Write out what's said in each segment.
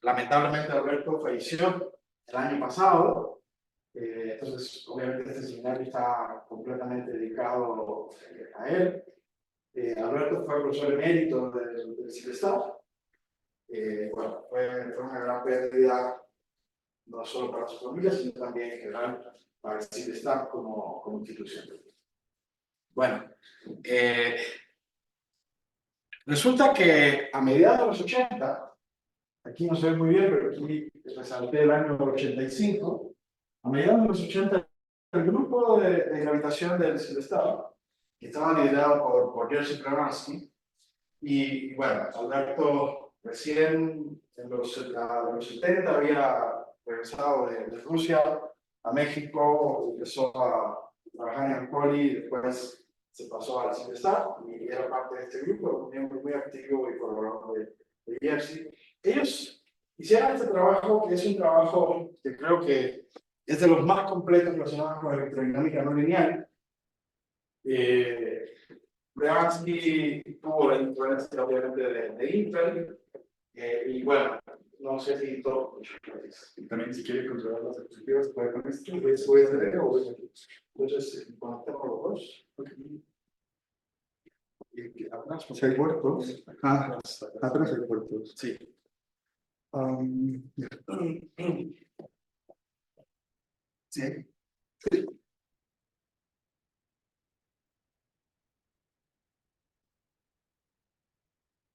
Lamentablemente Alberto falleció el año pasado, entonces obviamente este seminario está completamente dedicado a él. Alberto fue profesor emérito del CIPESTAF. Bueno, fue una gran pérdida, no solo para su familia, sino también en general para el CIPESTAF como institución. Bueno, resulta que a mediados de los 80, aquí no se ve muy bien, pero aquí resalté el año 85, a mediados de los 80, el grupo de gravitación del CIPESTAF, que estaba liderado por Jerzy Premansky, y bueno, Alberto recién en los 70 había regresado de Rusia a México, empezó a trabajar en Ampoli, después se pasó a la CIPESTAF y era parte de este grupo, un miembro muy activo y colaborador de Jerzy. Ellos hicieron este trabajo, que es un trabajo que creo que es de los más completos relacionados con la electrodinámica no lineal. Premansky tuvo la influencia obviamente de Intel, y bueno, no sé si todo. También si quiere controlar las diapositivas, puede con esto. Voy a hacer o entonces conectamos los dos. Atrás, si hay puertos. Atrás hay puertos. Sí. Sí.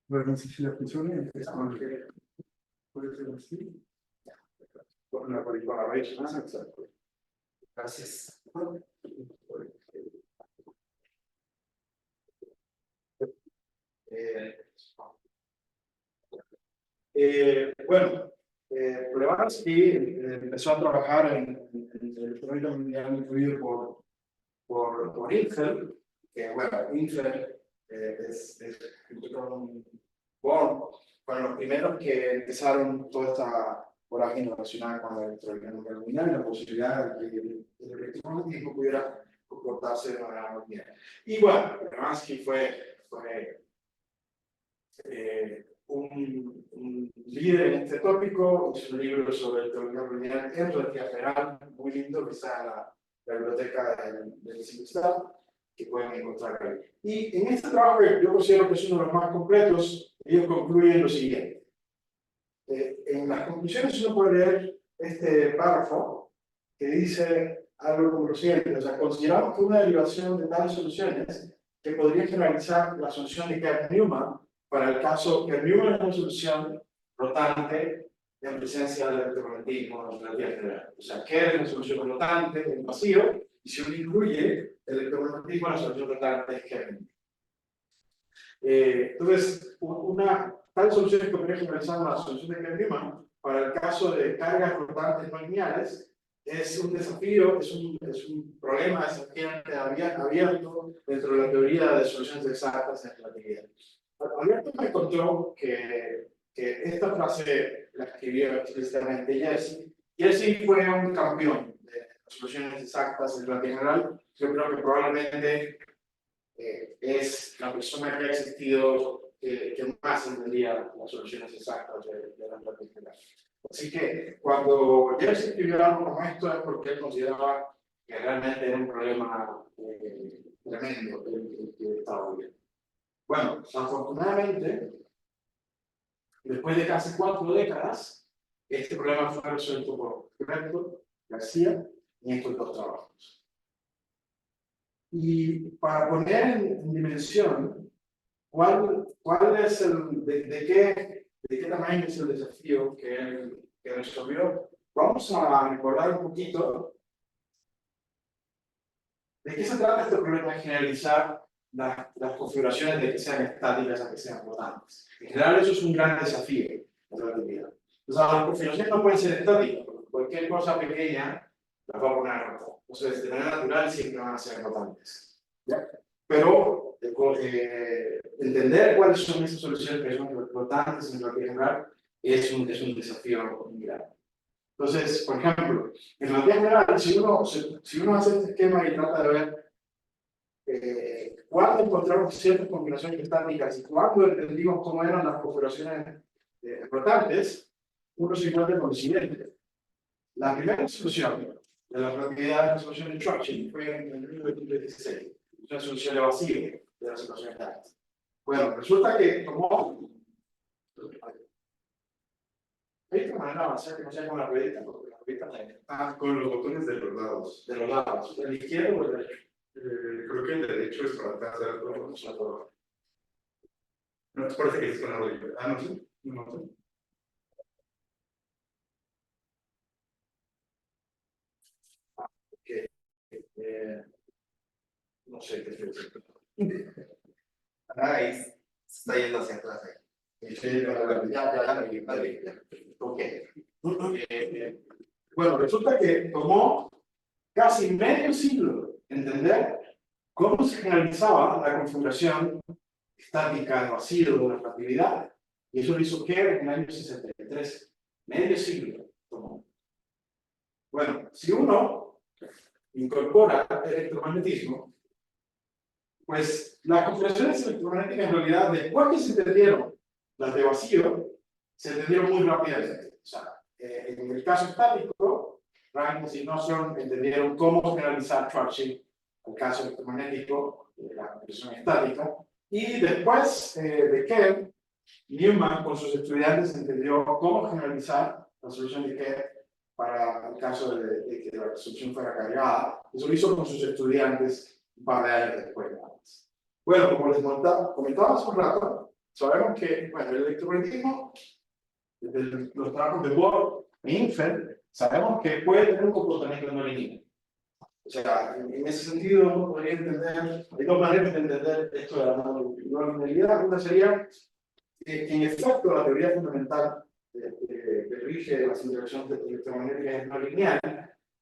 Bueno, no sé si la funciona. Puede ser así. Con la raíz. Exacto. Gracias. Bueno, Premansky empezó a trabajar en el electrónica mundial influido por Intel, que bueno, Intel con Born fueron los primeros que empezaron toda esta vorágine relacionada con la electrónica mundial y la posibilidad de que el electromagnetismo pudiera comportarse de manera lineal. Y bueno, Premansky fue un líder en este tópico, hizo un libro sobre electrónica lineal en relatividad general, muy lindo, que está en la biblioteca del CIPESTAF, que pueden encontrar ahí. Y en este trabajo, que yo considero que es uno de los más completos, ellos concluyen lo siguiente. En las conclusiones uno puede leer este párrafo que dice algo como lo siguiente: o sea, consideramos que una derivación de tales soluciones que podría generalizar la solución de Kerr-Newman para el caso que Newman es una solución rotante en presencia del electromagnetismo en relatividad general. O sea, Kerr es una solución rotante en vacío, y si uno incluye el electromagnetismo, la solución rotante es Kerr. Entonces, tales soluciones que podría generalizar la solución de Kerr-Newman para el caso de cargas rotantes no lineales es un desafío, es un problema desafiante abierto dentro de la teoría de soluciones exactas en relatividad. Alberto me contó que esta frase la escribió explícitamente Jerzy. Jerzy fue un campeón de soluciones exactas en relatividad general. Yo creo que probablemente es la persona que ha existido que más entendía las soluciones exactas de la relatividad general. Así que cuando Jerzy escribió algo como esto es porque él consideraba que realmente era un problema tremendo el que estaba viviendo. Bueno, afortunadamente, después de casi 4 décadas, este problema fue resuelto por Alberto García en estos 2 trabajos. Y para poner en dimensión cuál es de qué tamaño es el desafío que resolvió, vamos a recordar un poquito de qué se trata este problema de generalizar las configuraciones de que sean estáticas a que sean rotantes. En general, eso es un gran desafío de la relatividad. O sea, las configuraciones no pueden ser estáticas, porque cualquier cosa pequeña las va a poner rotas. Entonces, de manera natural siempre van a ser rotantes. ¿Ya? Pero entender cuáles son esas soluciones que son rotantes en relatividad general es un desafío muy grande. Entonces, por ejemplo, en relatividad general, si uno hace este esquema y trata de ver cuándo encontramos ciertas configuraciones estáticas y cuándo entendimos cómo eran las configuraciones rotantes, uno se encuentra con lo siguiente. La primera solución de la relatividad de la solución de Churchill fue en 1916, una solución de vacío de la situación estática. Bueno, resulta que tomó. Hay otra manera de avanzar que no sea con la ruedita, porque la ruedita con los botones de los lados. de los lados, ¿el izquierdo o el derecho? Creo que el derecho es para hacer todo. No te parece que es con la rodilla. Ah, no sé. No sé. No sé qué es eso. Ahí se está yendo hacia atrás. Ok. Bueno, resulta que tomó casi medio siglo entender cómo se generalizaba la configuración estática del vacío de la relatividad. Y eso lo hizo Kerr en el año 63. Medio siglo tomó. Bueno, si uno incorpora electromagnetismo, pues las configuraciones electromagnéticas en realidad, después que se entendieron las de vacío, se entendieron muy rápidamente. O sea, en el caso estático, Raynes y Nordstrom entendieron cómo generalizar Schwarzschild al caso electromagnético de la configuración estática. Y después de Kerr, Newman con sus estudiantes entendió cómo generalizar la solución de Kerr para el caso de que la solución fuera cargada. Eso lo hizo con sus estudiantes un par de años después. Bueno, como les comentaba hace un rato, sabemos que bueno, el electromagnetismo, desde los trabajos de Bohr e Infeld, sabemos que puede tener un comportamiento no lineal. O sea, en ese sentido, uno podría entender, hay dos maneras de entender esto de la no linealidad. Una sería que, en efecto, la teoría fundamental que rige las interacciones electromagnéticas es no lineal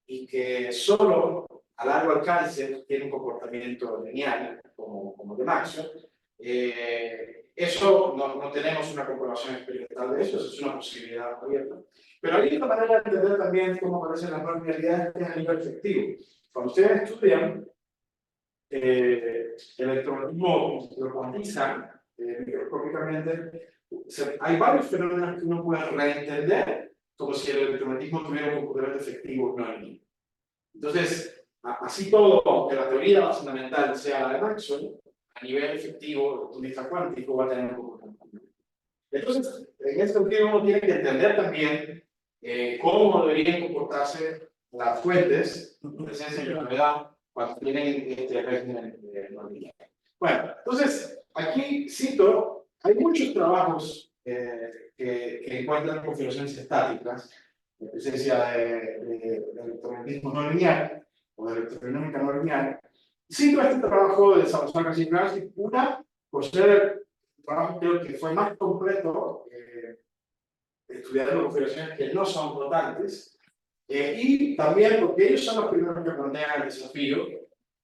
y que solo a largo alcance tiene un comportamiento lineal, como de Maxwell. Eso no tenemos una comprobación experimental de eso, eso es una posibilidad abierta. Pero hay otra manera de entender también cómo aparecen las no linealidades que es a nivel efectivo. Cuando ustedes estudian el electromagnetismo, lo cuantizan microscópicamente, hay varios fenómenos que uno puede reentender como si el electromagnetismo tuviera un comportamiento efectivo no lineal. Entonces, así todo, que la teoría fundamental sea la de Maxwell, a nivel efectivo, el punto cuántico va a tener un comportamiento. Entonces, en este sentido, uno tiene que entender también cómo deberían comportarse las fuentes de presencia de gravedad cuando tienen este régimen no lineal. Bueno, entonces, aquí cito, hay muchos trabajos que encuentran configuraciones estáticas, de presencia de electromagnetismo no lineal o de electrodinámica no lineal. Cito este trabajo de Salazar García, una por ser un trabajo creo que fue más completo, estudiando configuraciones que no son rotantes, y también porque ellos son los primeros que plantean el desafío.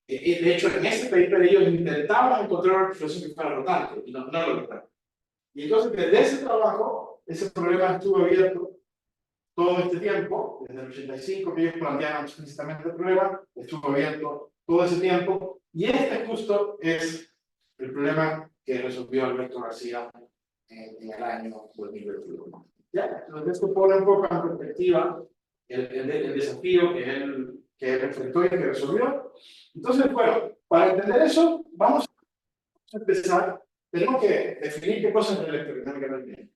De hecho, en ese paper ellos intentaban encontrar una configuración que fuera rotante y no lo lograron. Y entonces, desde ese trabajo, ese problema estuvo abierto todo este tiempo, desde el 85 que ellos plantearon explícitamente el problema, estuvo abierto todo ese tiempo, y este justo es el problema que resolvió Alberto García en el año 2021. ¿Ya? Entonces esto pone un poco en perspectiva el desafío que él enfrentó y que resolvió. Entonces, bueno, para entender eso, vamos a empezar, tenemos que definir qué cosa es la electrodinámica no lineal.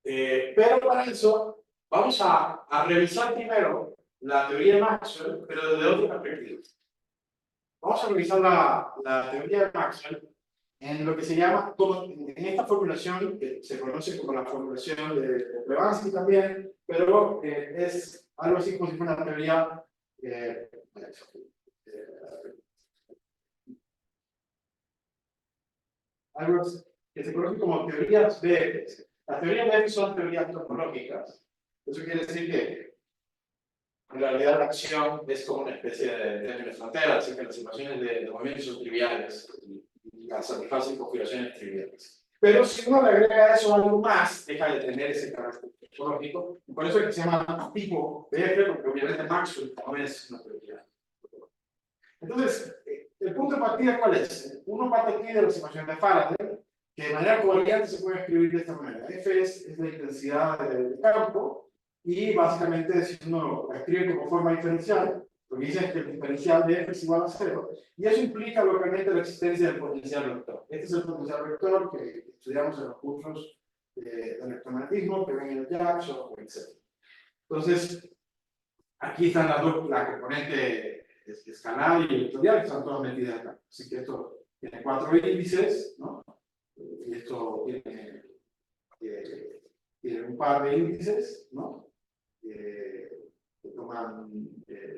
Pero para eso, vamos a revisar primero la teoría de Maxwell, pero desde otra perspectiva. Vamos a revisar la teoría de Maxwell en lo que se llama, en esta formulación que se conoce como la formulación de Blavatsky también, pero es algo así como si fuera una teoría algo que se conoce como teorías de las teorías de son teorías topológicas. Eso quiere decir que en realidad la acción es como una especie de término de frontera, así que las ecuaciones de movimientos son triviales y las satisfacen configuraciones triviales. Pero si uno le agrega a eso algo más, deja de tener ese carácter topológico. Por eso es que se llama tipo BF, porque obviamente Maxwell no es una teoría. Entonces, el punto de partida, ¿cuál es? Uno parte aquí de las ecuaciones de Faraday que de manera covariante se puede escribir de esta manera. F es la intensidad del campo, y básicamente si uno la escribe como forma diferencial, lo que dice es que el diferencial de F es igual a 0, y eso implica localmente la existencia del potencial vector. Este es el potencial vector que estudiamos en los cursos de electromagnetismo, que ven en el Jackson, etc. Entonces, aquí están las dos, la componente escalar y vectorial, que están todas metidas acá. Así que esto tiene 4 índices, ¿no? Y esto tiene un par de índices, ¿no? Que toman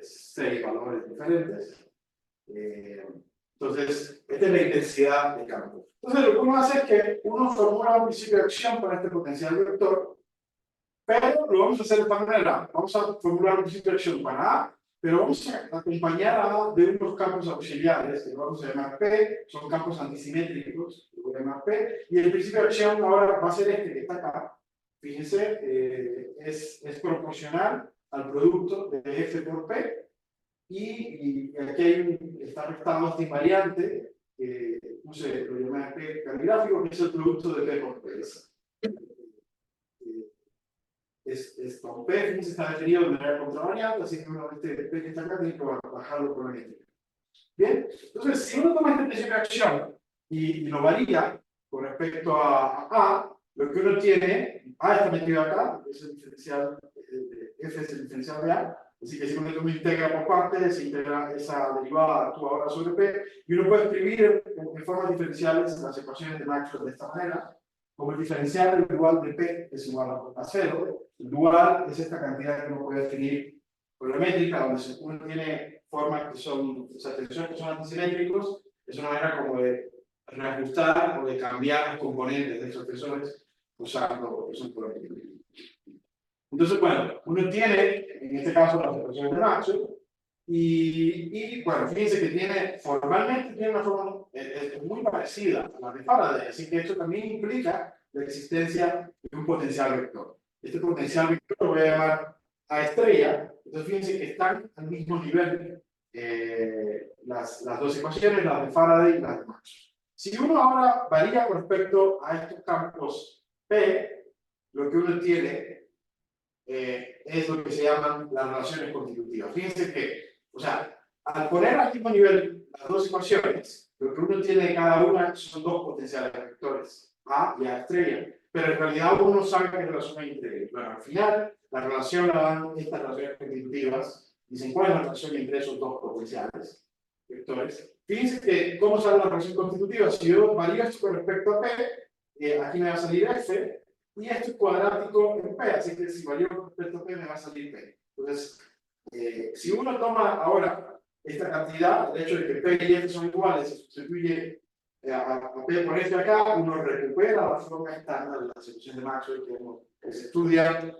6 valores diferentes. Entonces, esta es la intensidad de campo. Entonces, lo que uno hace es que uno formula un principio de acción para este potencial vector, pero lo vamos a hacer de esta manera. Vamos a formular un principio de acción para A, pero vamos a acompañar a A de unos campos auxiliares, que vamos a llamar P, son campos antisimétricos, lo voy a llamar P, y el principio de acción ahora va a ser este que está acá. Fíjense, es proporcional al producto de F por P, y aquí está restado este invariante, puse lo llamé P caligráfico, que es el producto de P por P. Con P, fíjense, está definido de manera contravariante, así que uno este P que está acá tiene que bajarlo por la métrica. Bien, entonces si uno toma este principio de acción y lo varía con respecto a A, lo que uno tiene, A está metido acá, es el diferencial, F es el diferencial de A, así que si uno integra por partes, se integra esa derivada, actúa ahora sobre P, y uno puede escribir en formas diferenciales las ecuaciones de Maxwell de esta manera, como el diferencial del dual de P es igual a 0. El dual es esta cantidad que uno puede definir con la métrica, donde uno tiene formas que son, o sea, tensores que son antisimétricos, es una manera como de reajustar o de cambiar los componentes de esos tensores usando un programa. Entonces, bueno, uno tiene, en este caso, las ecuaciones de Maxwell, y bueno, fíjense que formalmente tiene una forma muy parecida a la de Faraday, así que esto también implica la existencia de un potencial vector. Este potencial vector lo voy a llamar A estrella, entonces fíjense que están al mismo nivel las dos ecuaciones, las de Faraday y las de Maxwell. Si uno ahora varía con respecto a estos campos P, lo que uno tiene es lo que se llaman las relaciones constitutivas. Fíjense que, o sea, al poner al mismo nivel las dos ecuaciones, lo que uno tiene de cada una son dos potenciales vectores, A y A estrella, pero en realidad uno sabe qué relación hay entre ellos. Bueno, al final, la relación la dan estas relaciones constitutivas, dicen cuál es la relación entre esos dos potenciales vectores. Fíjense que, ¿cómo sale la relación constitutiva? Si yo varío esto con respecto a P, aquí me va a salir F, y esto es cuadrático en P, así que si varío con respecto a P me va a salir P. Entonces, si uno toma ahora esta cantidad, el hecho de que P y F son iguales, se sustituye a P por F acá, uno recupera la forma estándar de la ecuación de Maxwell que se estudia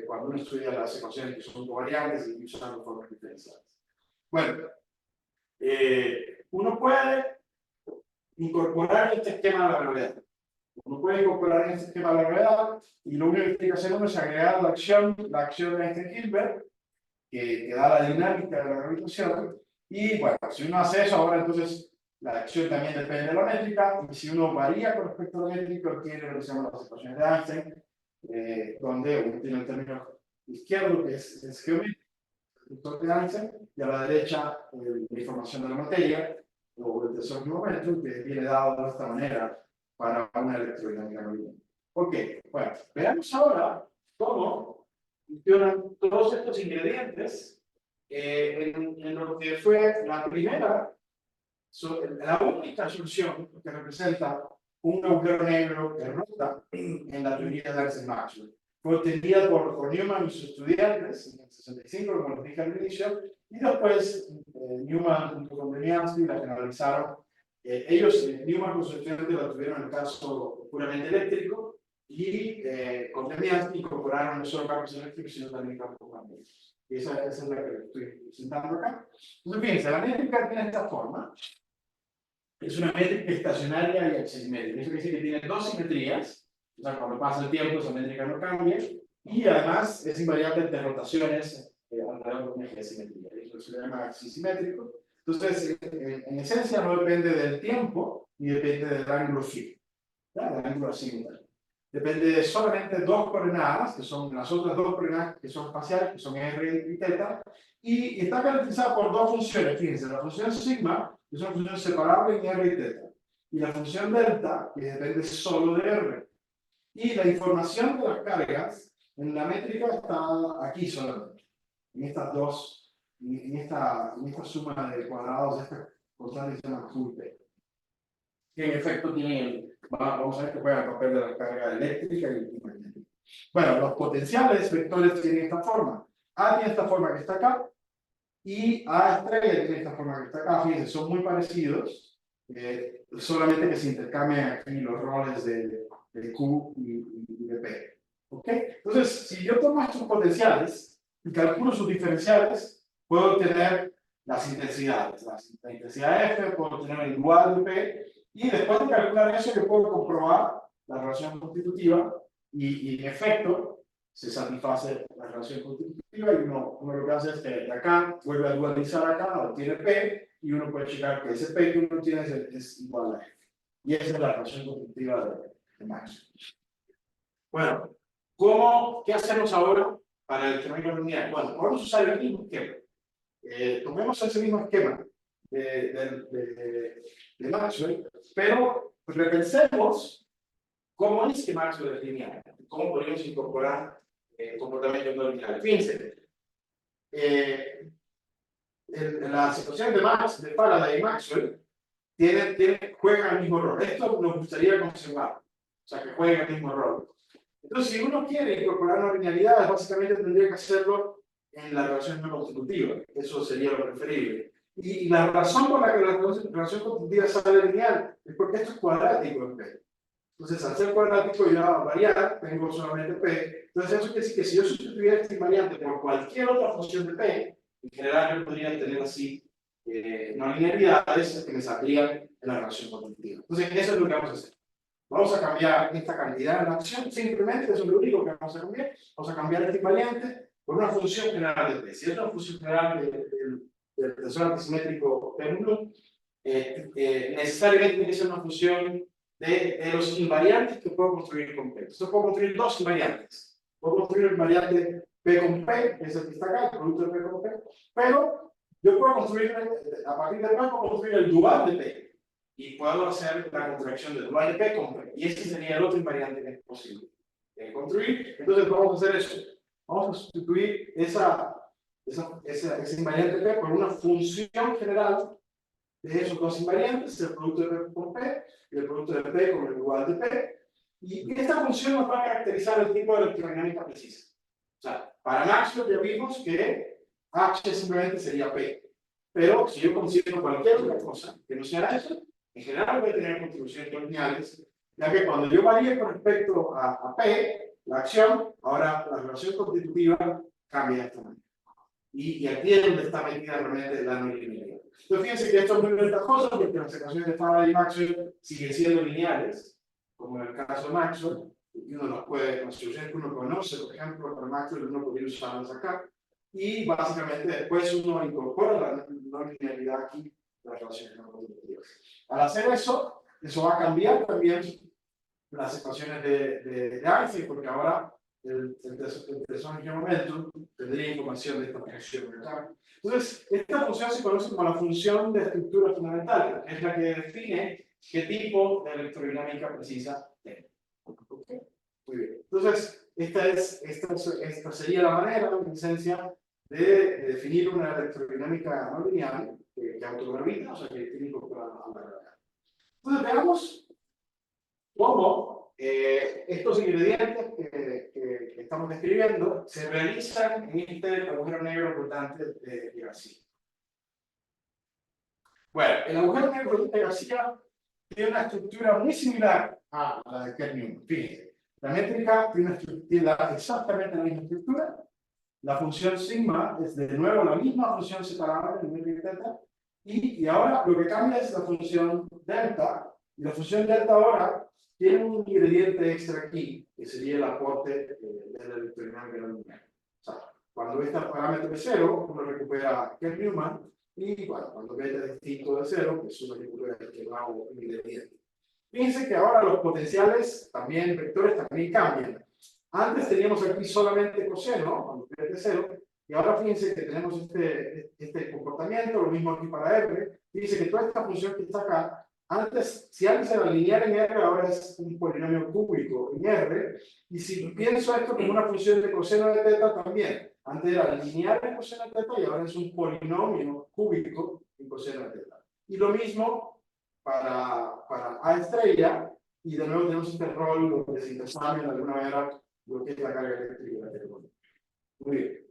cuando uno estudia las ecuaciones que son covariantes y usando formas diferenciales. Bueno, uno puede incorporar este esquema de la gravedad. Uno puede incorporar en este esquema de la gravedad y lo único que tiene que hacer uno es agregar la acción de Einstein-Hilbert, que da la dinámica de la gravitación. Y bueno, si uno hace eso, ahora entonces la acción también depende de la métrica, y si uno varía con respecto a la métrica, obtiene lo que se llama las ecuaciones de Einstein, donde uno tiene el término izquierdo, que es geométrico, de Einstein, y a la derecha la información de la materia, o el tensor de momento, que viene dado de esta manera para una electrodinámica no lineal. Ok, bueno, veamos ahora cómo funcionan todos estos ingredientes en lo que fue la primera, la única solución que representa un agujero negro que rota en la teoría de Einstein-Maxwell. Fue obtenida por Newman y sus estudiantes en el 65, como les dije al inicio, y después Newman junto con Demiansky la generalizaron. Newman con sus estudiantes la tuvieron en el caso puramente eléctrico, y con Demiansky incorporaron no solo campos eléctricos, sino también campos magnéticos. Y esa es la que estoy presentando acá. Entonces, fíjense, la métrica tiene esta forma. Es una métrica estacionaria y axisimétrica. Eso quiere decir que tiene dos simetrías. O sea, cuando pasa el tiempo, esa métrica no cambia. Y además es invariable entre rotaciones alrededor de un eje de simetría. Eso se llama axisimétrico. Entonces, en esencia, no depende del tiempo, y depende del ángulo phi, ¿ya? Del ángulo azimutal. Depende de solamente dos coordenadas, que son las otras dos coordenadas que son espaciales, que son r y θ, y está caracterizada por dos funciones. Fíjense, la función sigma, que es una función separable en r y θ, y la función delta, que depende solo de r. Y la información de las cargas en la métrica está aquí solamente, en estas dos, en esta suma de cuadrados de estas constantes que se llama QP, que en efecto tienen vamos a ver que juegan el papel de la carga eléctrica y magnética. Bueno, los potenciales vectores tienen esta forma. A tiene esta forma que está acá, y A estrella tiene esta forma que está acá. Fíjense, son muy parecidos, solamente que se intercambian aquí los roles de Q y de P. ¿Ok? Entonces, si yo tomo estos potenciales y calculo sus diferenciales, puedo obtener las intensidades. La intensidad F, puedo obtener el igual de P, y después de calcular eso, yo puedo comprobar la relación constitutiva, y en efecto, se satisface la relación constitutiva, y uno lo que hace es que de acá vuelve a dualizar acá, obtiene P, y uno puede checar que ese P que uno tiene es igual a F. Y esa es la relación constitutiva de Maxwell. Bueno, ¿qué hacemos ahora para determinar la unidad? Bueno, vamos a usar el mismo esquema. Tomemos ese mismo esquema de Maxwell, pero repensemos cómo es que Maxwell es lineal, cómo podríamos incorporar comportamientos no lineales. Fíjense, en la situación de Faraday y Maxwell, juegan el mismo rol. Esto nos gustaría conservar, o sea, que jueguen el mismo rol. Entonces, si uno quiere incorporar una linealidad, básicamente tendría que hacerlo en la relación no constitutiva. Eso sería lo preferible. Y la razón por la que la relación constitutiva sale lineal es porque esto es cuadrático en P. Entonces, al ser cuadrático, yo a variar, tengo solamente P. Entonces, eso quiere decir que si yo sustituyera este invariante por cualquier otra función de P, en general yo podría tener así no linealidades que me saldrían en la relación constitutiva. Entonces, eso es lo que vamos a hacer. Vamos a cambiar esta cantidad en la acción, simplemente eso es lo único que vamos a cambiar. Vamos a cambiar este invariante por una función general de P. Si es una función general del tensor antisimétrico P1, necesariamente tiene que ser una función de los invariantes que puedo construir con P. Entonces puedo construir dos invariantes. Puedo construir el invariante P con P, que es el que está acá, el producto de P con P, pero yo puedo construir, a partir de P, puedo construir el dual de P. Y puedo hacer la contracción de dual de P con P. Y ese sería el otro invariante que es posible construir. Entonces vamos a hacer eso. Vamos a sustituir ese invariante P por una función general de esos dos invariantes, el producto de P con P y el producto de P con el igual de P. Y esta función nos va a caracterizar el tipo de electrodinámica precisa. O sea, para Maxwell ya vimos que H simplemente sería P. Pero si yo considero cualquier otra cosa que no sea eso, en general voy a tener contribuciones lineales, ya que cuando yo varíe con respecto a P, la acción, ahora la relación constitutiva cambia de esta manera. Y aquí es donde está metida realmente la no linealidad. Entonces fíjense que esto es muy ventajoso porque las ecuaciones de Faraday y Maxwell siguen siendo lineales, como en el caso de Maxwell, y uno las puede, las soluciones que uno conoce, por ejemplo, para Maxwell uno podría usarlas acá, y básicamente después uno incorpora la no linealidad aquí, las relaciones no constitutivas. Al hacer eso, eso va a cambiar también las ecuaciones de Einstein, porque ahora el tensor en momento tendría información de esta función acá. Entonces, esta función se conoce como la función de estructura fundamental, que es la que define qué tipo de electrodinámica precisa tengo. ¿Okay? Muy bien. Entonces, esta sería la manera, en esencia, de definir una electrodinámica no lineal que autogravita, o sea, que tiene incorporada a la gravedad. Entonces, veamos cómo estos ingredientes que estamos describiendo se realizan en este agujero negro flotante de García. Bueno, el agujero negro flotante de García tiene una estructura muy similar a la de Kerr-Newman. Fíjense, la métrica tiene exactamente la misma estructura. La función sigma es de nuevo la misma función separada en métrica delta. Y ahora lo que cambia es la función delta. Y la función delta ahora tiene un ingrediente extra aquí, que sería el aporte de la electrodinámica no lineal. O sea, cuando este parámetro es cero, uno recupera Kerr-Newman, Y bueno, cuando beta es distinto de 0, pues suma y cultura es que va a un ingrediente. Fíjense que ahora los potenciales, también vectores, también cambian. Antes teníamos aquí solamente coseno, cuando beta es 0, y ahora fíjense que tenemos este comportamiento, lo mismo aquí para R. Fíjense que toda esta función que está acá, antes, si antes era lineal en R, ahora es un polinomio cúbico en R. Y si pienso esto como una función de coseno de teta también, antes era lineal en coseno de teta y ahora es un polinomio cúbico en coseno de teta. Y lo mismo para A estrella, y de nuevo tenemos este rol donde se intercambia de alguna manera lo que es la carga eléctrica de la. Muy bien.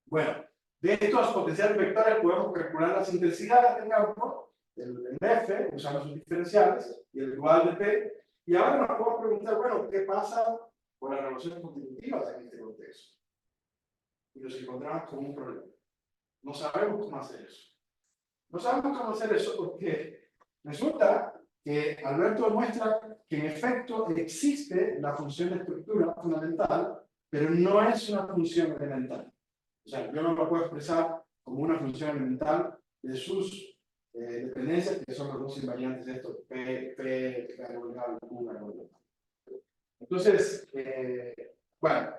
Bueno, de estos potenciales vectores podemos calcular las intensidades del campo, el F, usando sus diferenciales, y el dual de P. Y ahora nos podemos preguntar, bueno, ¿qué pasa con las relaciones constitutivas en este contexto? Y nos encontramos con un problema. No sabemos cómo hacer eso. No sabemos cómo hacer eso porque resulta que Alberto demuestra que en efecto existe la función de estructura fundamental, pero no es una función elemental. O sea, yo no lo puedo expresar como una función elemental de sus dependencias, que son los dos invariantes de estos, P, carbohidrato, Q, carbohidrato. Entonces, bueno,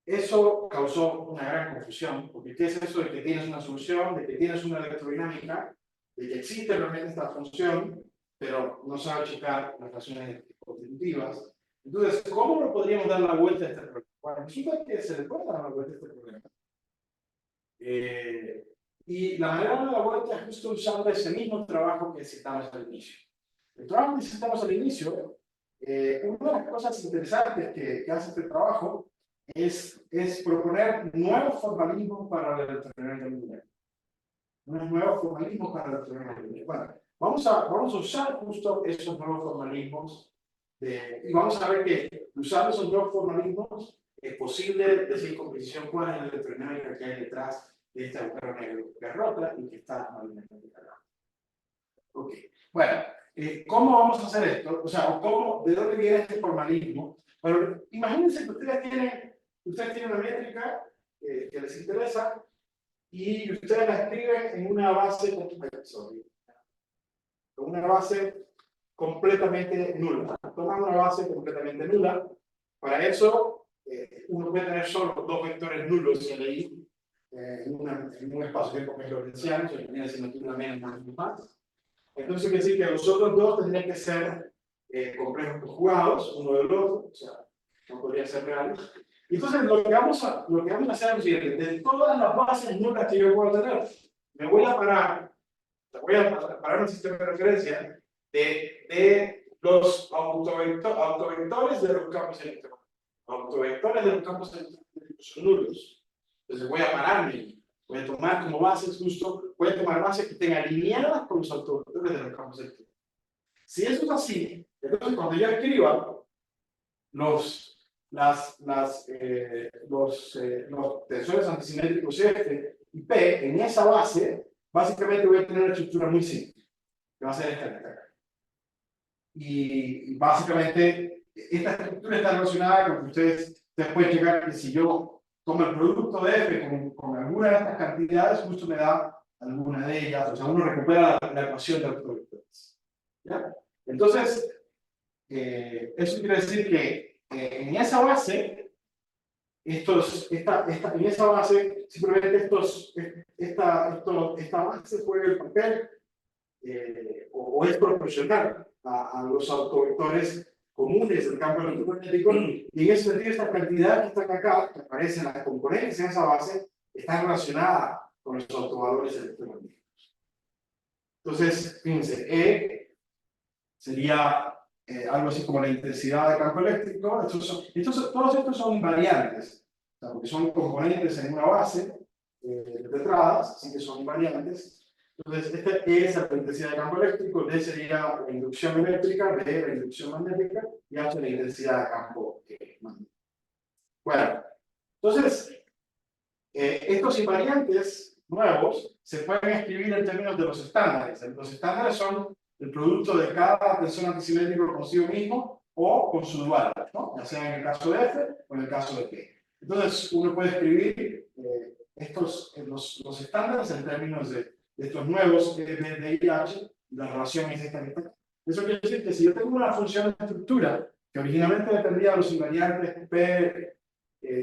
eso causó una gran confusión, porque ¿qué es eso de que tienes una solución, de que tienes una electrodinámica, de que existe realmente esta función, pero no sabe checar las relaciones constitutivas? Entonces, ¿cómo lo podríamos dar la vuelta a este problema? Bueno, resulta que se le puede dar la vuelta a este problema. Y la manera de dar la vuelta es justo usando ese mismo trabajo que citamos al inicio. El trabajo que citamos al inicio, una de las cosas interesantes que hace este trabajo es proponer nuevos formalismos para la electrodinamia lineal. Unos nuevos formalismos para la electrodinamia lineal. Bueno, vamos a usar justo esos nuevos formalismos y vamos a ver que usando esos nuevos formalismos es posible decir con precisión cuál es la electrodinámica que hay detrás de este agujero negro que rota y que está magnetamente cargado. Ok, bueno, ¿cómo vamos a hacer esto? O sea, ¿de dónde viene este formalismo? Bueno, imagínense que ustedes tienen una métrica que les interesa y ustedes la escriben en una base completamente nula. Toman una base completamente nula. Para eso, uno puede tener solo dos vectores nulos en LI en un espacio-tiempo que es lorentziano, se viene siendo una menos más. Entonces, quiere decir que los otros dos tendrían que ser complejos conjugados, uno del otro, o sea, no podrían ser reales. Entonces, lo que vamos a hacer es lo siguiente: de todas las bases nulas que yo puedo tener, me voy a parar un sistema de referencia de los autovectores de los campos electrónicos. Autovectores de los campos electrónicos son nulos. Entonces, voy a pararme. Voy a tomar como bases voy a tomar bases que estén alineadas con los autovectores de los campos electrónicos. Si eso es así, entonces cuando yo escriba los tensores antisimétricos F y P en esa base, básicamente voy a tener una estructura muy simple, que va a ser esta de acá. Y básicamente, esta estructura está relacionada con que ustedes pueden llegar que si yo tomo el producto de F con alguna de estas cantidades, justo me da alguna de ellas, o sea, uno recupera la ecuación de los productores. ¿Ya? Entonces, eso quiere decir que en esa base, en esa base, simplemente esta base juega el papel o es proporcional a los autovectores comunes del campo electromagnético, y en ese sentido esta cantidad que está acá, que aparece en las componentes en esa base, está relacionada con los autovalores electromagnéticos. Entonces, fíjense, E sería algo así como la intensidad de campo eléctrico. Todos estos son invariantes, o sea, porque son componentes en una base tetradas, así que son invariantes. Entonces, esta es la intensidad de campo eléctrico, D sería la inducción eléctrica, B la inducción magnética, y H la intensidad de campo magnético. Bueno, entonces, estos invariantes nuevos se pueden escribir en términos de los estándares. Los estándares son el producto de cada tensor antisimétrico consigo mismo o con su dual, ¿no? Ya sea en el caso de F o en el caso de P. Entonces, uno puede escribir los estándares en términos de estos nuevos DIH, y la relación es esta que está aquí. Eso quiere decir que si yo tengo una función de estructura que originalmente dependía de los invariantes P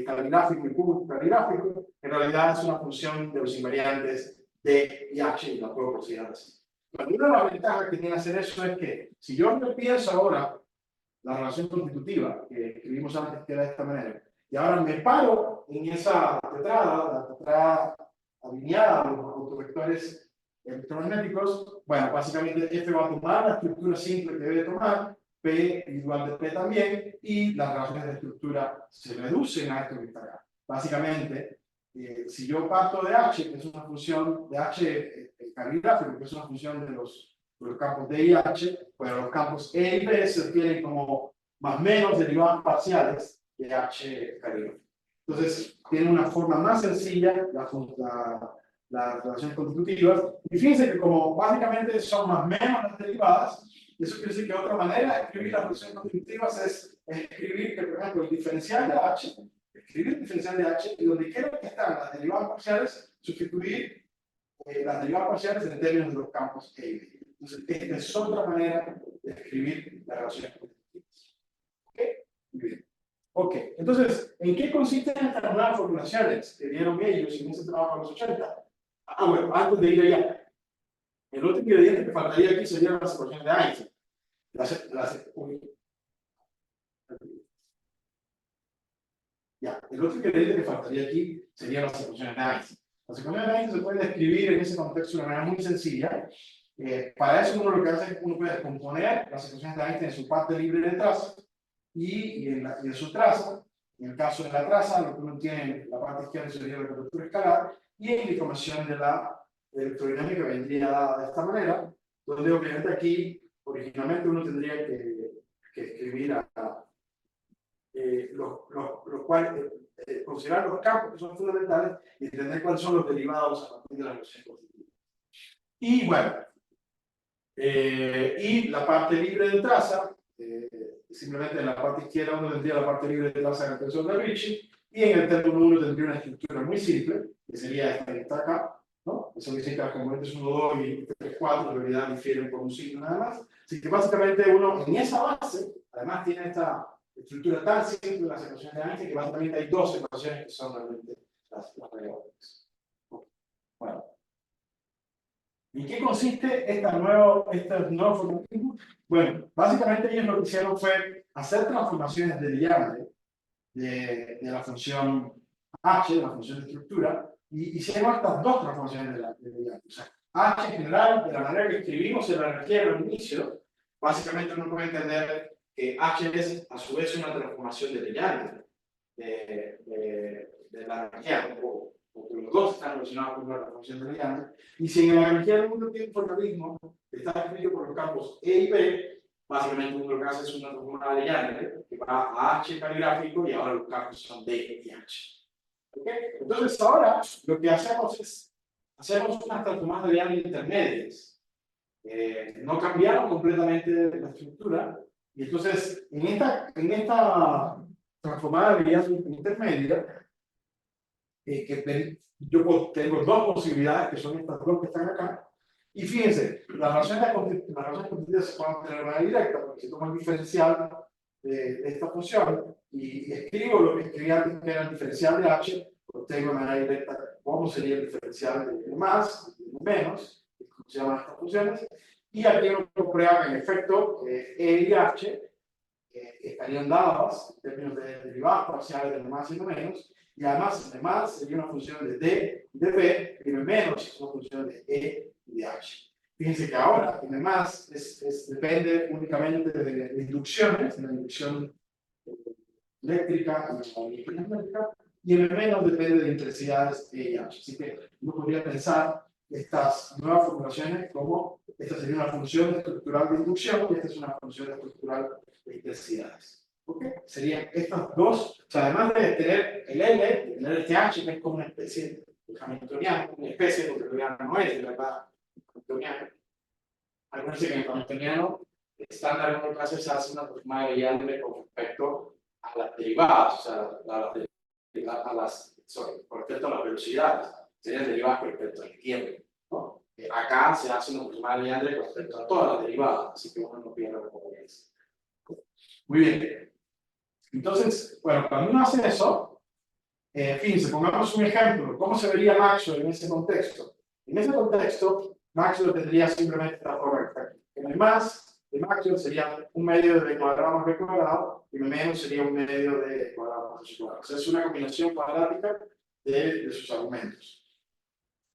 caligráfico y Q caligráfico, en realidad es una función de los invariantes D y H y la puedo considerar así. Una de las ventajas que tiene hacer eso es que si yo pienso ahora la relación constitutiva que escribimos antes, que era de esta manera, y ahora me paro en esa tetrada, la tetrada alineada a los autovectores electromagnéticos, bueno, básicamente F va a tomar la estructura simple que debe tomar, P igual de P también, y las relaciones de estructura se reducen a esto que está acá. Básicamente, si yo parto de H, que es una función de H caligráfico, que es una función de los campos D y H, pues los campos E y B se obtienen como más o menos derivadas parciales de H caligráfico. Entonces, tiene una forma más sencilla las relaciones constitutivas. Y fíjense que como básicamente son más o menos las derivadas, eso quiere decir que otra manera de escribir las relaciones constitutivas es escribir que, por ejemplo, el diferencial de H, escribir el diferencial de H, y donde quiera que están las derivadas parciales, sustituir las derivadas parciales en términos de los campos E y B. Entonces, esta es otra manera de escribir las relaciones constitutivas. ¿Ok? Muy bien. Ok, entonces, ¿en qué consisten estas nuevas formulaciones que dieron ellos en ese trabajo de los 80? Ah, bueno, antes de ir allá, el otro ingrediente que faltaría aquí sería la separación de Einstein. El otro ingrediente que faltaría aquí sería la separación de Einstein. La separación de Einstein se puede describir en ese contexto de una manera muy sencilla. Para eso uno lo que hace es que uno puede descomponer las ecuaciones de Einstein en su parte libre de traza y en su traza. En el caso de la traza, lo que uno tiene en la parte izquierda sería la cobertura escalar, y en la información de la electrodinámica vendría dada de esta manera, donde obviamente aquí originalmente uno tendría que escribir considerar los campos que son fundamentales y entender cuáles son los derivados a partir de la relación constitutiva. Y bueno, y la parte libre de traza, simplemente en la parte izquierda uno tendría la parte libre de traza en el tensor de Ricci, y en el término 1 tendría una estructura muy simple, que sería esta que está acá, ¿no? Eso dice que las componentes 1, 2 y 3, 4 en realidad difieren por un signo nada más. Así que básicamente uno en esa base, además tiene esta estructura tan simple, las ecuaciones de Einstein, que básicamente hay dos ecuaciones que son realmente las relevantes. Bueno. ¿En qué consiste este nuevo formalismo? Bueno, básicamente ellos lo que hicieron fue hacer transformaciones de Legendre de la función H, de la función de estructura, y hicieron estas dos transformaciones de Legendre. O sea, H en general, de la manera que escribimos en la energía al inicio, básicamente uno puede entender que H es a su vez una transformación de Legendre de la energía, porque los dos están relacionados con la función de Legendre. Y si en la energía del mundo tiene un formalismo que está escrito por los campos E y B, básicamente uno lo que hace es una transformada de Legendre que va a H caligráfico, y ahora los campos son D y H. ¿Okay? Entonces ahora lo que hacemos es unas transformadas de Legendre intermedias. No cambiaron completamente la estructura, y entonces en esta transformada de Legendre intermedia, yo tengo dos posibilidades, que son estas dos que están acá. Y fíjense, las relaciones constitutivas se pueden tener de manera directa, porque si tomo el diferencial de esta función y escribo lo que escribí antes, que era el diferencial de H, pues tengo de manera directa cómo sería el diferencial de más, de menos, como se llaman estas funciones. Y aquí uno comprueba que en efecto E y H estarían dadas en términos de derivadas parciales de más y de menos. Y además, además sería una función de D y de B, y M menos es una función de E y de H. Fíjense que ahora M más depende únicamente de inducciones, de la inducción eléctrica y M menos depende de intensidades E y H. Así que uno podría pensar estas nuevas formulaciones como esta sería una función estructural de inducción y esta es una función estructural de intensidades. ¿Okay? Serían estas dos, o sea, además de tener el L, tener este H, que es como una especie de hamiltoniano, una especie porque en realidad no es, de verdad, hamiltoniano. Acuérdense que en el hamiltoniano estándar en un caso se hace una transformada de Legendre con respecto a las derivadas, o sea, por respecto a las velocidades, serían derivadas con respecto al tiempo, ¿no? Acá se hace una aproximada lineal con respecto a todas las derivadas, así que uno no pierde la coherencia. Muy bien. Entonces, bueno, cuando uno hace eso, fíjense, pongamos un ejemplo. ¿Cómo se vería Maxwell en ese contexto? En ese contexto, Maxwell tendría simplemente esta forma que está aquí. El más de Maxwell sería un medio de cuadrado más b cuadrado y menos sería un medio de cuadrado más b cuadrado. O sea, es una combinación cuadrática de sus argumentos.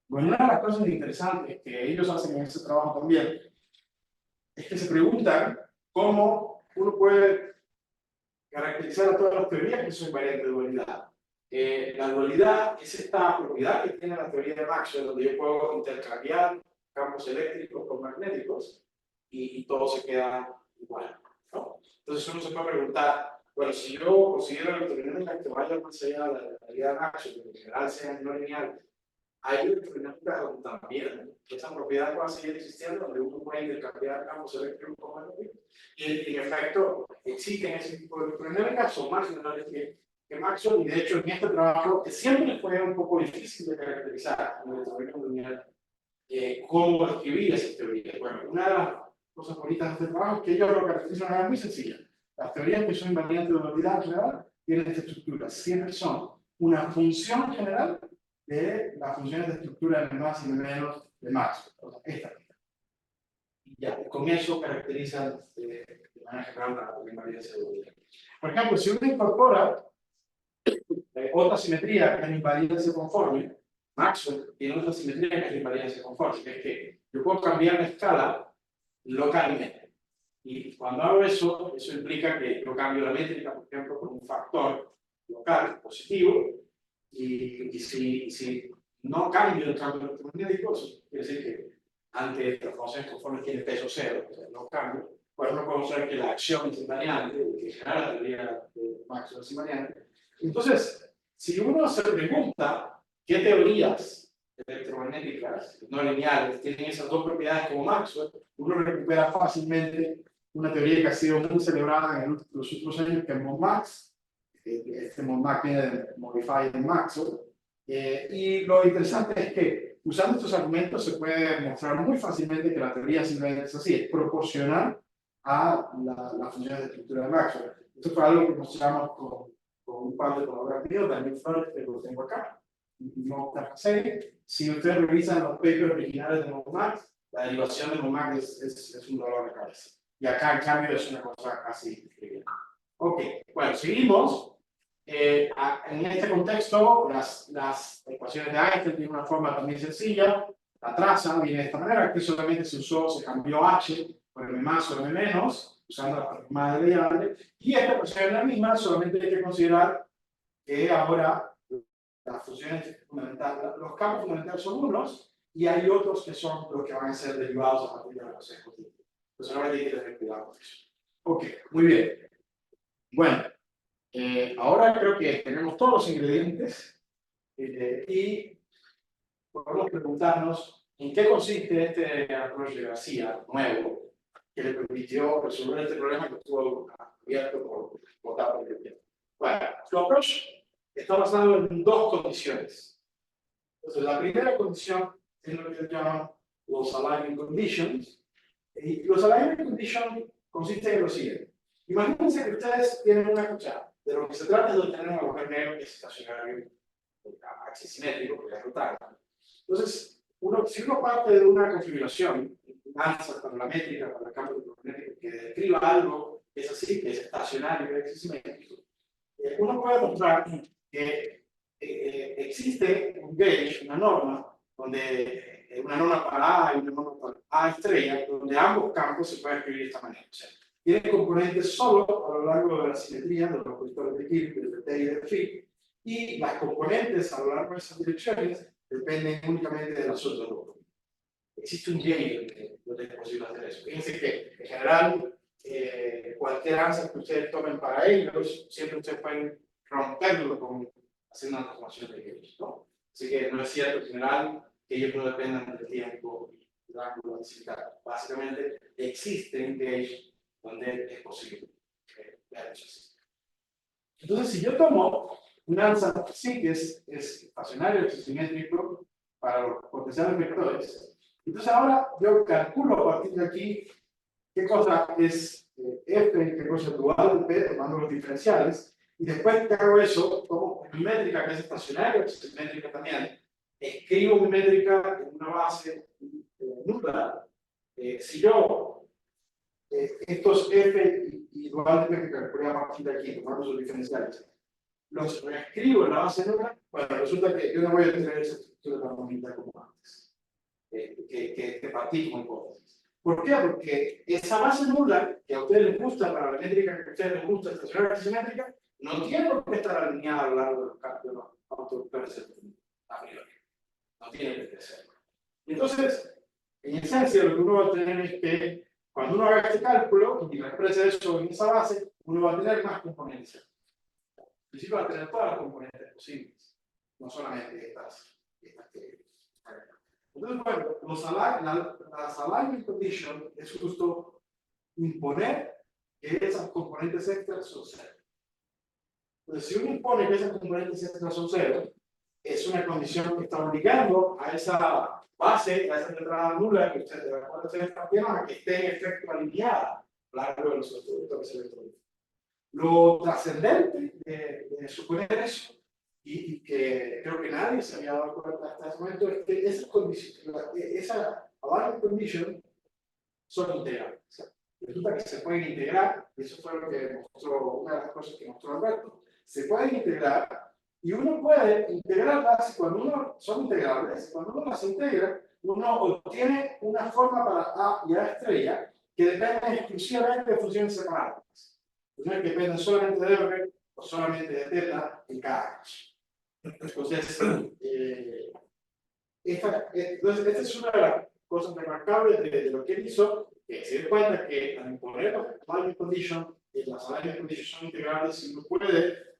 Bueno, una de las cosas interesantes que ellos hacen en este trabajo también es que se preguntan cómo uno puede caracterizar a todas las teorías que son invariantes de dualidad. La dualidad es esta propiedad que tiene la teoría de Maxwell, donde yo puedo intercambiar campos eléctricos con magnéticos y todo se queda igual, ¿no? Entonces uno se puede preguntar, bueno, si yo considero electrodinámica que vaya más allá de la realidad de Maxwell, que en general sean no lineales, hay electrodinámica donde también esa propiedad va a seguir existiendo, donde uno puede intercambiar campos eléctricos con magnéticos, y en efecto existen ese tipo de electrodinámicas, son más generales que Maxwell, y de hecho en este trabajo, que siempre fue un poco difícil de caracterizar en el electrodinámica lineal, cómo escribir esas teorías. Bueno, una de las cosas bonitas de este trabajo es que ellos lo caracterizan de una manera muy sencilla. Las teorías que son invariantes de dualidad general tienen esta estructura, siempre son una función general de las funciones de estructura de más y de menos de Maxwell. O sea, esta. Y ya, con eso caracterizan de manera general la invariancia de dualidad. Por ejemplo, si uno incorpora otra simetría que es la invariancia conforme, Maxwell tiene otra simetría que es la invariancia conforme, que es que yo puedo cambiar la escala localmente. Y cuando hago eso, eso implica que yo cambio la métrica, por ejemplo, con un factor local positivo, y si no cambio el campo electromagnético, eso quiere decir que ante las funciones conformes tiene peso cero, o sea, no cambio, pues no podemos ver que la acción es invariante, que genera la teoría de Maxwell es invariante. Entonces, si uno se pregunta qué teorías electromagnéticas no lineales tienen esas dos propiedades como Maxwell, uno recupera fácilmente una teoría que ha sido muy celebrada en los últimos años, que es MONMAX. Este MONMAX viene de Modified Maxwell. Y lo interesante es que usando estos argumentos se puede mostrar muy fácilmente que la teoría simplemente es así, es proporcional a la función de estructura de Maxwell. Esto fue algo que mostramos con un par de colaboradores, Daniel Flores, que lo tengo acá. No está serie. Si ustedes revisan los papers originales de MONMAX, la derivación de MONMAX es un dolor de cabeza. Y acá, en cambio, es una cosa así. Ok, bueno, seguimos. En este contexto, las ecuaciones de Einstein tienen una forma también sencilla. La traza viene de esta manera, que solamente se cambió H por M más sobre M menos, usando la formada de variable. Y esta ecuación es la misma, solamente hay que considerar que ahora las funciones fundamentales, los campos fundamentales son unos, y hay otros que son los que van a ser derivados a partir de la ecuación continua. Entonces, solamente hay que tener cuidado con eso. Ok, muy bien. Bueno. Ahora creo que tenemos todos los ingredientes y podemos preguntarnos en qué consiste este approach de García nuevo que le permitió resolver este problema que estuvo abierto por Tapo y Lepien. Bueno, su approach está basado en dos condiciones. Entonces, la primera condición es lo que se llaman los alignment conditions. Y los alignment conditions consisten en lo siguiente. Imagínense que ustedes tienen una cuchara. De lo que se trata es de obtener un agujero negro que es estacionario, axisimétrico, porque es rotable. Entonces, si uno parte de una configuración, alza con la métrica, con el campo electromagnético, que describa algo que es así, que es estacionario y axisimétrico, uno puede mostrar que existe un gauge, una norma, donde una norma para A y una norma para A estrella, donde ambos campos se pueden escribir de esta manera. O sea, tiene componentes solo a lo largo de la simetría de los opositores de Killing, de T y de Phi, y las componentes a lo largo de esas direcciones dependen únicamente de las otras dos. Existe un gauge donde es posible hacer eso. Fíjense que en general cualquier answer que ustedes tomen para ellos, siempre ustedes pueden romperlo con haciendo una transformación de ellos, ¿no? Así que no es cierto en general que ellos no dependan del tiempo y del ángulo anticipado. Básicamente existen gauges donde es posible ver eso así. Entonces, si yo tomo Un alza sí que es estacionario, es simétrico para los potenciales vectores. Entonces ahora yo calculo a partir de aquí qué cosa es f, qué cosa es dual de p, tomando los diferenciales, y después que hago eso, como mi métrica que es estacionaria, que es simétrica también, escribo mi métrica en una base nula. Si yo estos f y dual de p que calculé a partir de aquí, tomando sus diferenciales, los reescribo en la base nula, bueno, resulta que yo no voy a tener esa estructura tan bonita como antes, que partí como hipótesis. ¿Por qué? Porque esa base nula, que a ustedes les gusta, para la métrica que a ustedes les gusta, estacionaria simétrica, no tiene por qué estar alineada a lo largo de los cálculos autovectores a priori. No tiene que ser. Entonces, en esencia, lo que uno va a tener es que cuando uno haga este cálculo y exprese eso en esa base, uno va a tener más componentes. En principio va a tener todas las componentes posibles, no solamente estas que. Entonces, bueno, las alignment condition es justo imponer que esas componentes extras son cero. Entonces, si uno impone que esas componentes extras son cero, es una condición que está obligando a esa base, a esa entrada nula que usted de la cual se está a que esté en efecto alineada a lo largo de los vectores electrónicos. Lo trascendente de suponer eso, y que creo que nadie se había dado cuenta hasta ese momento, es que esa alignment condition son integrales. Resulta que se pueden integrar, y eso fue lo que mostró, una de las cosas que mostró Alberto, se pueden integrar, y uno puede integrarlas cuando uno son integrables, cuando uno las integra, uno obtiene una forma para A y A estrella que dependen exclusivamente de funciones separadas. Funciones que dependen solamente de R o solamente de θ en cada caso. Entonces, esta es una de las cosas remarcables de lo que él hizo, que se dio cuenta que al imponer las alignment condition, las alignment conditions son integrales y uno puede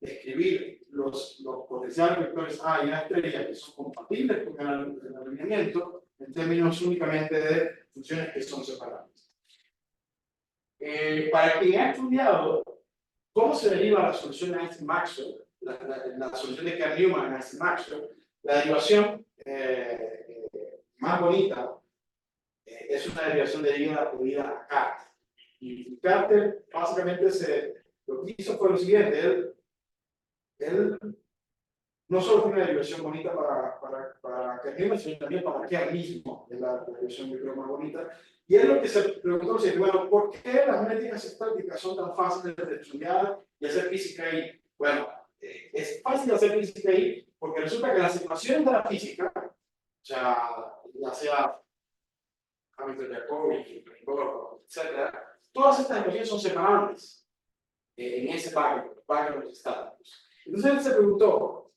describir los potenciales vectores A y A estrella que son compatibles con el alineamiento en términos únicamente de funciones que son separables. Para quien ha estudiado cómo se deriva la solución de Einstein-Maxwell, la solución de Kerr-Newman en Einstein-Maxwell, la derivación más bonita es una derivación debida a Carter. Y Carter básicamente lo que hizo fue lo siguiente, él no solo tiene una derivación bonita para Kerr-Newman, sino también para Kerr mismo, es la derivación yo creo más bonita. Y él lo que se preguntó es, bueno, ¿por qué las métricas estáticas son tan fáciles de estudiar y hacer física ahí? Bueno, es fácil hacer física ahí porque resulta que las ecuaciones de la física, o sea, ya sea Hamilton-Jacobi, etc., todas estas ecuaciones son separables en ese background estáticos. Entonces él se preguntó,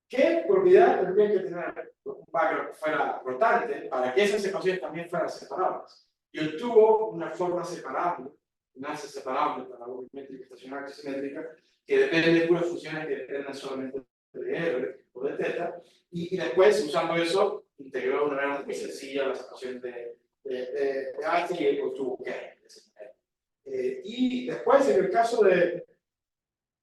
¿qué propiedad tendría que tener un background que fuera rotante para que esas ecuaciones también fueran separables? Y obtuvo una forma separable, un alza separable para la métrica estacionaria simétrica, que depende de unas funciones que dependen solamente de R o de θ, y después, usando eso, integró de una manera muy sencilla las ecuaciones de Einstein y obtuvo K. Y después, en el caso de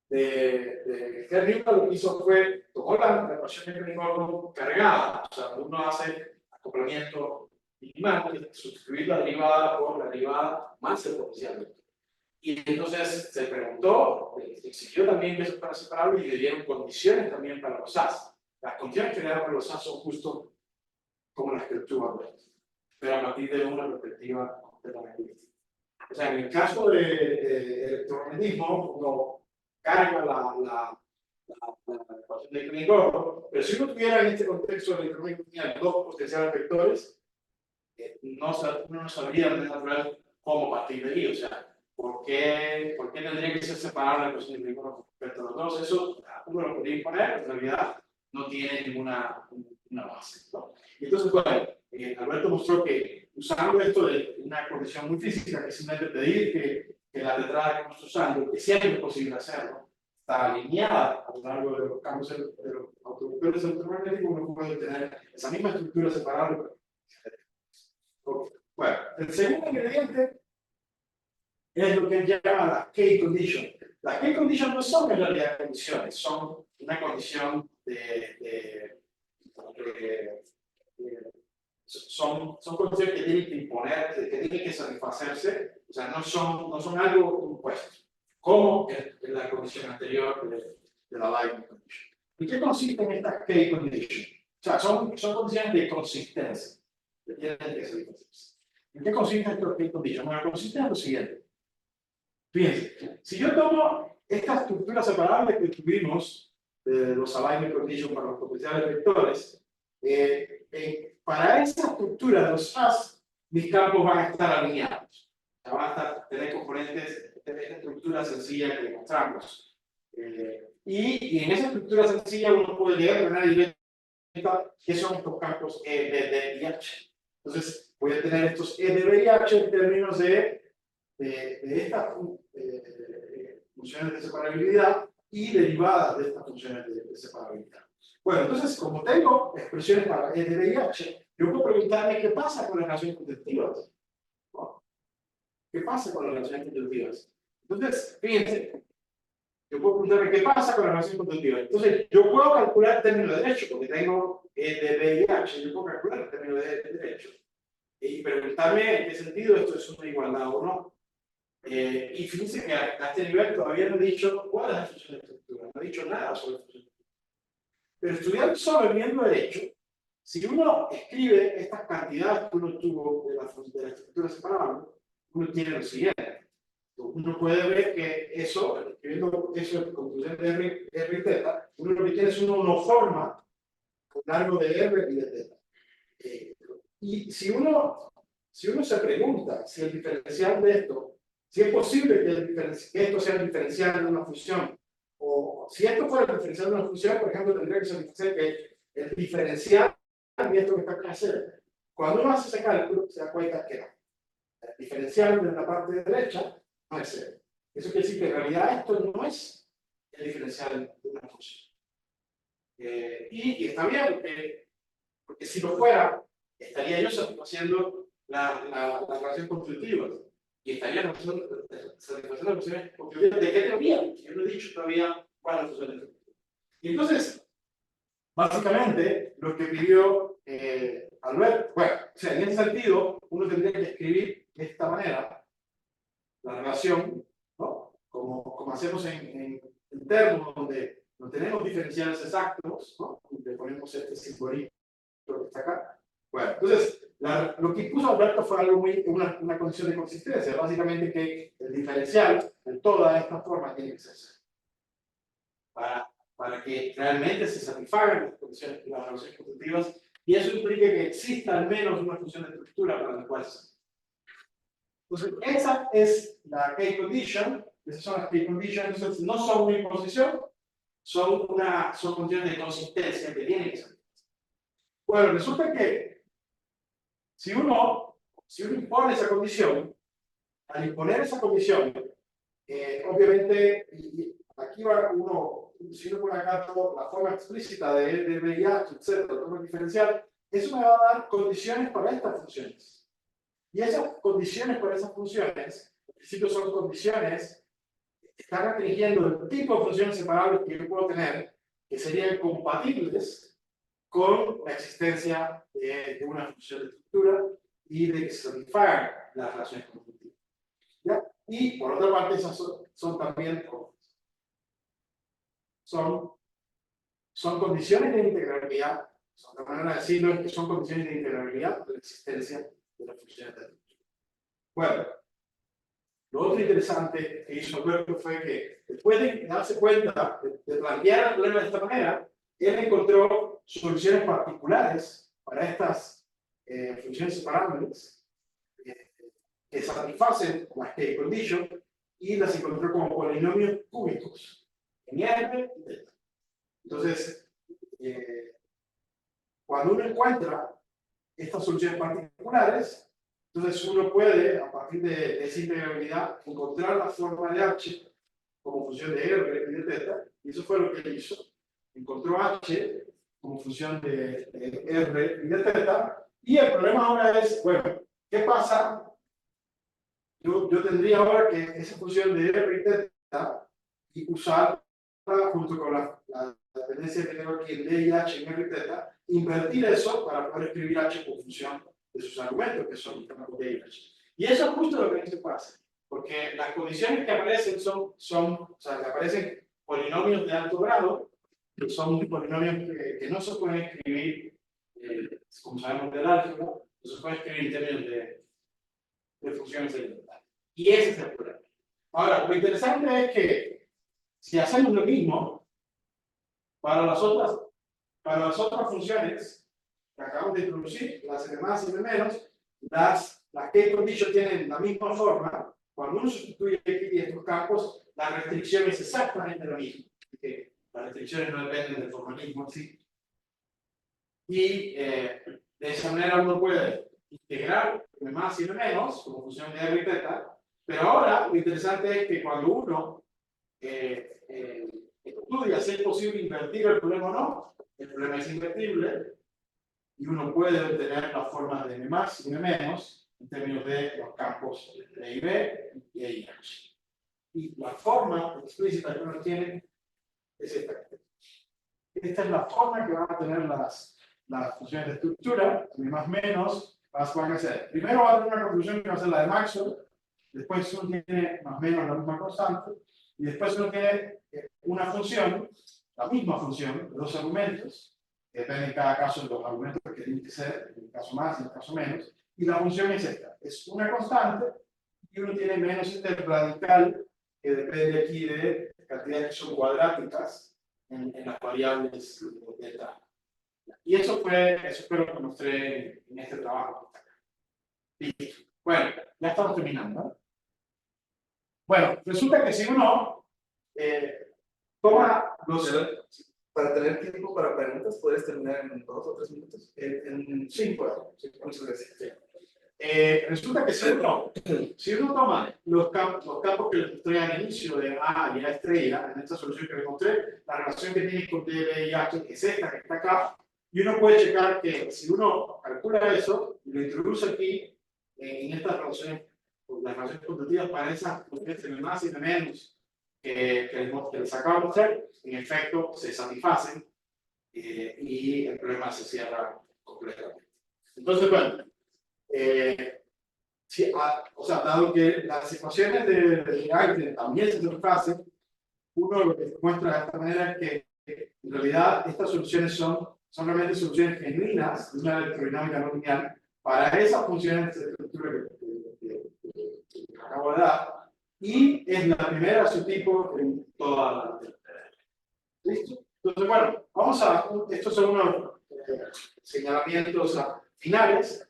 Kerr-Newman, lo que hizo fue tomó la ecuación de Kerr-Newman cargada, o sea, uno hace acoplamiento minimal, sustituir la derivada por la derivada más el potencial. Y entonces se preguntó, exigió también que eso fuera separable y le dieron condiciones también para los SAS. Las condiciones que le dan para los SAS son justo como las que obtuvo Alberto, pero a partir de una perspectiva completamente distinta. O sea, en el caso de electromagnetismo, uno carga la ecuación de Kerr-Newman, pero si uno tuviera en este contexto de electromagnetismo dos potenciales vectores, uno no sabría de natural cómo partir de ahí. O sea, ¿por qué tendría que ser separada la ecuación de Kerr-Newman con respecto a los dos? Eso uno lo podría imponer, en realidad no tiene ninguna base, ¿no? Entonces, bueno, Alberto mostró que usando esto de una condición muy física, que es simplemente pedir que la tetrada que estamos usando, que siempre es posible hacerlo, está alineada a lo largo de los campos de los autovectores electromagnéticos, uno puede tener esa misma estructura separable. Bueno, el segundo ingrediente es lo que él llama la K condition. Las key conditions no son en realidad condiciones, son una condición son condiciones que tienen que imponer, que tienen que satisfacerse, o sea, no son algo impuesto, como en la condición anterior de la alignment condition. ¿Y qué consisten estas key conditions? O sea, son condiciones de consistencia, que tienen que satisfacerse. ¿En qué consisten estas key conditions? Bueno, consisten en lo siguiente. Fíjense, si yo tomo esta estructura separable que tuvimos de los alignment conditions para los potenciales vectores, para esa estructura de los as, mis campos van a estar alineados. O sea, van a tener componentes de esta estructura sencilla que demostramos. Y en esa estructura sencilla uno puede llegar a tener directa qué son estos campos E, B, D y H. Entonces, voy a tener estos E, D, B y H en términos de estas funciones de separabilidad y derivadas de estas funciones de separabilidad. Bueno, entonces, como tengo expresiones para E, D, B y H, yo puedo preguntarme qué pasa con las relaciones conjuntivas. ¿No? ¿Qué pasa con las relaciones conjuntivas? Entonces, fíjense, yo puedo preguntarme qué pasa con las relaciones conjuntivas. Entonces, yo puedo calcular el término de derecho, porque tengo E, D, B y H, yo puedo calcular el término de derecho. Y preguntarme en qué sentido esto es una igualdad o no. Y fíjense que a este nivel todavía no he dicho cuál es la función de estructura, no he dicho nada sobre la función de estructura. Pero estudiando solo el mismo derecho, si uno escribe estas cantidades que uno tuvo de la estructura separable, uno tiene lo siguiente. Uno puede ver que eso, escribiendo eso en conclusión de R y θ, uno lo que tiene es una monoforma con largo de R y de θ. Y si uno se pregunta si el diferencial de esto, si es posible que esto sea el diferencial de una función, o si esto fuera el diferencial de una función, por ejemplo, tendría que satisfacer que el diferencial de esto que está acá hacer. Cuando uno hace ese cálculo, se da cuenta que el diferencial de la parte derecha no es cero. Eso quiere decir que en realidad esto no es el diferencial de una función. Y está bien, porque si lo fuera, estaría yo satisfaciendo la relación constitutiva. Y estaría satisfaciendo las funciones constitutivas. ¿De qué teoría? Yo no he dicho todavía cuál es la función de estructura. Y entonces, básicamente, lo que pidió Albert, bueno, o sea, en ese sentido, uno tendría que escribir de esta manera la relación, ¿no? Como hacemos en términos donde no tenemos diferenciales exactos, ¿no? Le ponemos este simbolito que está acá. Bueno, entonces, lo que puso Alberto fue algo una condición de consistencia, básicamente que el diferencial de toda esta forma tiene que ser cero. Para que realmente se satisfagan las condiciones, las relaciones constitutivas, y eso implica que exista al menos una función de estructura para la cual se. Entonces, esa es la key condition, esas son las key conditions, entonces no son una imposición, son condiciones de consistencia que tienen que ser. Bueno, resulta que si uno impone esa condición, al imponer esa condición, obviamente, aquí va uno, si uno pone acá la forma explícita de VIH, etcétera, la forma diferencial, eso me va a dar condiciones para estas funciones. Y esas condiciones para esas funciones, en principio son condiciones que están restringiendo el tipo de funciones separables que yo puedo tener, que serían compatibles con la existencia de una función de estructura y de que se satisfagan las relaciones conjuntivas. ¿Ya? Y por otra parte, esas son también son condiciones de integrabilidad. Otra manera de decirlo es que son condiciones de integrabilidad de la existencia de las funciones de estructura. Bueno, lo otro interesante que hizo Alberto fue que después de darse cuenta de plantear el problema de esta manera, él encontró soluciones particulares para estas funciones separables que satisfacen las key condition y las encontró como polinomios cúbicos en R y θ. Entonces, cuando uno encuentra estas soluciones particulares, entonces uno puede, a partir de esa integrabilidad, encontrar la forma de H como función de R y de θ, y eso fue lo que él hizo. Encontró H como función de R y de θ, y el problema ahora es, bueno, ¿qué pasa? Yo tendría ahora que esa función de R y θ y usar junto con la dependencia que tengo aquí en D y H en R teta, invertir eso para poder escribir H por función de sus argumentos, que son D y H. Y eso es justo lo que no se puede hacer, porque las condiciones que aparecen o sea, que aparecen polinomios de alto grado, que son polinomios que no se pueden escribir, como sabemos del álgebra, no se pueden escribir en términos de funciones elementales. Y ese es el problema. Ahora, lo interesante es que si hacemos lo mismo para las otras funciones que acabamos de introducir, las m más y m menos, las case conditions tienen la misma forma. Cuando uno sustituye aquí estos campos, la restricción es exactamente la misma. Porque las restricciones no dependen del formalismo así. Y de esa manera uno puede integrar m más y m menos como función de r y teta. Pero ahora lo interesante es que cuando uno estudia si es posible invertir el problema o no, el problema es invertible y uno puede obtener las formas de m más y m menos en términos de los campos de I, B y E y H. Y la forma explícita que uno tiene es esta. Esta es la forma que van a tener las funciones de estructura, m más menos, van a ser. Primero va a tener una conclusión que va a ser la de Maxwell, después uno tiene más o menos la misma constante, y después uno tiene una función, la misma función, de dos argumentos, que depende en cada caso de los argumentos que tienen que ser, en el caso más y en el caso menos, y la función es esta, es una constante, y uno tiene menos este radical, que depende aquí de cantidades que son cuadráticas en las variables de delta. Y eso fue lo que mostré en este trabajo. Listo. Bueno, ya estamos terminando, ¿no? Bueno, resulta que si uno toma los... Para tener tiempo para preguntas, ¿puedes terminar en 2 o 3 minutos? En 5. Muchas gracias. Resulta que si uno toma los campos que les mostré al inicio de A y A estrella, en esta solución que les mostré, la relación que tiene con D, B y H es esta que está acá, y uno puede checar que si uno calcula eso y lo introduce aquí, en estas relaciones, las relaciones constitutivas para esas funciones de más y de menos que les acabo de mostrar, en efecto se satisfacen y el problema se cierra completamente. Entonces, bueno, o sea, dado que las ecuaciones de Einstein también se satisfacen, uno lo que muestra de esta manera es que en realidad estas soluciones son realmente soluciones genuinas de una electrodinámica no lineal para esas funciones de estructura que acabo de dar, y es la primera de su tipo en toda la literatura. ¿Listo? Entonces, bueno, estos son unos señalamientos finales.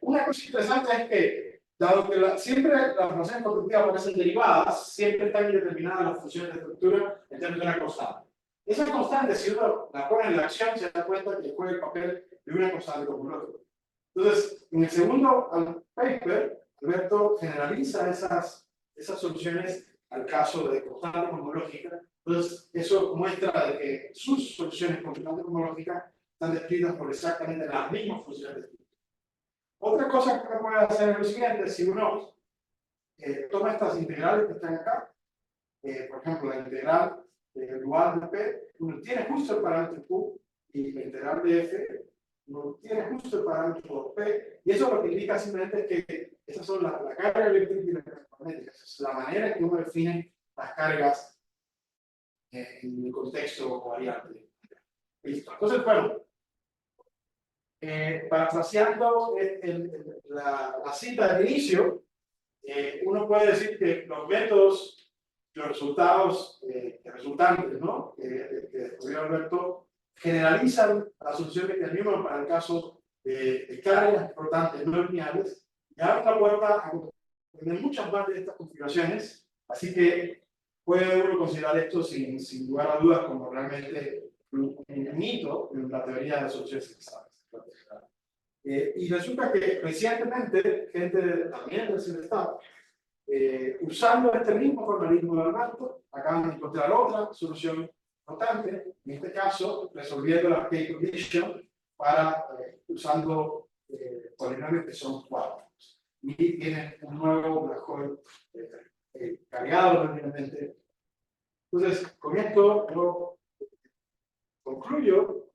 Una cosa interesante es que, dado que siempre las relaciones constructivas parecen derivadas, siempre están indeterminadas las funciones de estructura en términos de una constante. Esa constante, si uno la pone en la acción, se da cuenta que juega el papel de una constante como el otro. Entonces, en el segundo paper, Alberto generaliza esas soluciones al caso de constante cosmológica. Entonces, eso muestra de que sus soluciones con constante cosmológica están descritas por exactamente las mismas funciones de estructura. Otra cosa que uno puede hacer es lo siguiente: si uno toma estas integrales que están acá, por ejemplo, la integral dual de P, uno tiene justo el parámetro Q, y la integral de F, uno tiene justo el parámetro P, y eso lo que indica simplemente es que esas son la carga eléctrica y la carga magnética. Esa es la manera en que uno define las cargas en el contexto variable. Listo. Entonces, bueno, parafraseando la cita del inicio, uno puede decir que los métodos, los resultados resultantes, ¿no? que descubrió Alberto, generalizan la solución que tenemos para el caso de cargas flotantes no lineales, y abren la puerta a tener muchas más de estas configuraciones, así que puede uno considerar esto sin lugar a dudas como realmente un mito en la teoría de soluciones exactas. Y resulta que recientemente, gente también del CIESTAT, usando este mismo formalismo de Alberto, acaban de encontrar otra solución flotante, en este caso resolviendo la K condition usando polinomios que son cuádruplos. Y tienen un nuevo black hole cargado realmente Entonces, con esto yo concluyo